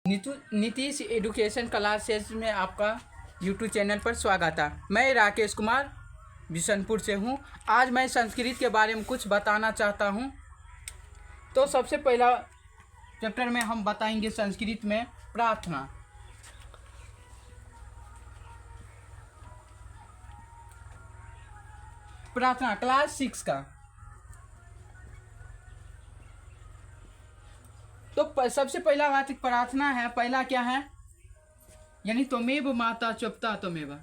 Nitish education classes में आपका YouTube channel पर स्वागत है। मैं राकेश कुमार बिशनपुर से हूँ। आज मैं संस्कृत के बारे में कुछ बताना चाहता हूँ। तो सबसे पहला चैप्टर में हम बताएंगे संस्कृत में प्रार्थना। प्रार्थना क्लास 6 का। तो सबसे पहला बात प्रार्थना है। पहला क्या है? यानी त्वमेव माता चुप्ता त्वमेव।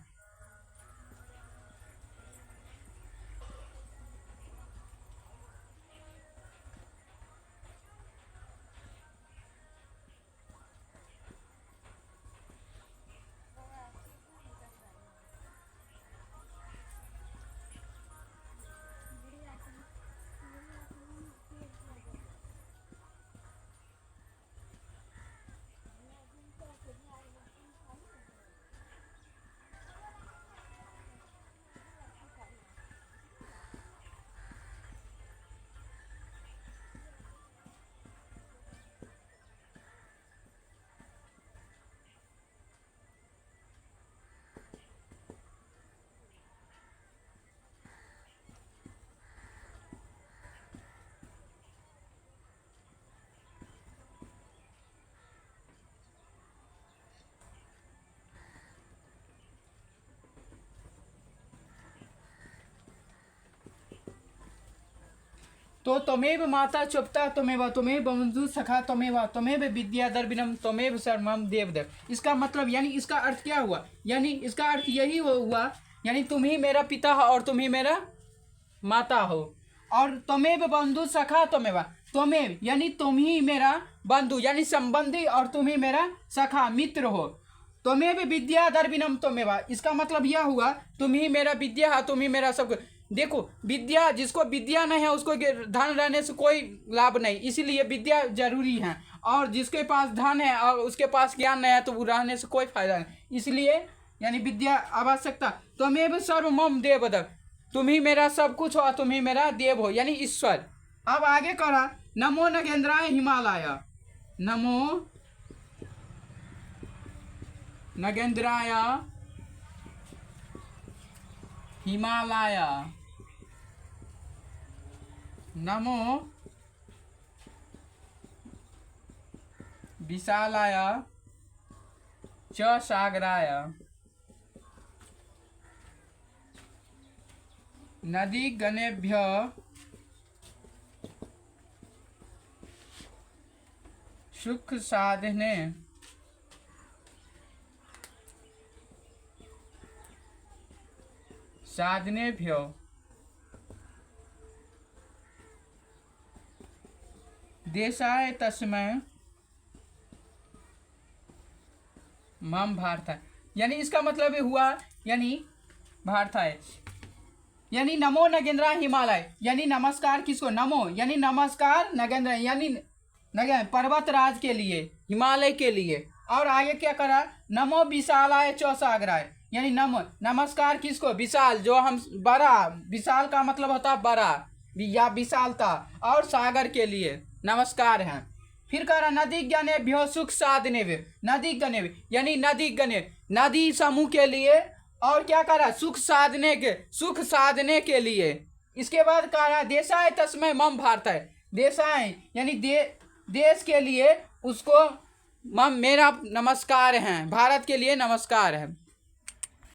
तो त्वमेव माता चुप्ता त्वमेव त्वमेव बंधु सखा त्वमेव त्वमेव विद्या दर्विनम त्वमेव शर्मम देवदेव। इसका मतलब यानी इसका अर्थ क्या हुआ? यानी इसका अर्थ यही हुआ यानी तुम ही मेरा पिता हो और तुम ही मेरा माता हो। और त्वमेव बंधु सखा त्वमेव त्वमेव यानी तुम ही मेरा बंधु यानी संबंधी और तुम ही मेरा सखा मित्र हो। त्वमेव विद्या दर्विनम त्वमेव इसका मतलब यह हुआ तुम ही मेरा विद्या है, तुम ही मेरा सब। देखो विद्या, जिसको विद्या नहीं है उसको धन रहने से कोई लाभ नहीं, इसीलिए विद्या जरूरी है। और जिसके पास धन है और उसके पास ज्ञान नहीं है तो वो रहने से कोई फायदा नहीं, इसलिए यानी विद्या आवश्यकता। त्वमेव सर्वमम देवदेव तुम ही मेरा सब कुछ हो, तुम ही मेरा देव हो यानी ईश्वर। अब आगे करा नमो नगेंद्राय हिमालय। नमो नगेंद्राय हिमालय। नमो विशालाय च सागराय। नदी गणेभ्य सुख साधने साधनेभ्यो देशाय तस्मै मम भारताय। यानी इसका मतलब ये हुआ यानी भारताय यानी नमो नगेंद्र हिमालय यानी नमस्कार किसको? नमो यानी नमस्कार नगेंद्र यानी पर्वतराज के लिए, हिमालय के लिए। और आगे क्या करा? नमो विशालाय च सागराय यानी नमस्कार किसको? विशाल, जो हम बड़ा, विशाल का मतलब होता है बड़ा या विशालता, और सागर के लिए नमस्कार है। फिर कह रहा नदी गणेभ्यो सुख साधने। नदी गणे यानी नदी समूह के लिए। और क्या कह रहा? सुख साधने के लिए। इसके बाद कह रहा देशाय तस्मै मम भारताय। देशाय यानी देश के लिए उसको मम मेरा नमस्कार है, भारत के लिए नमस्कार है।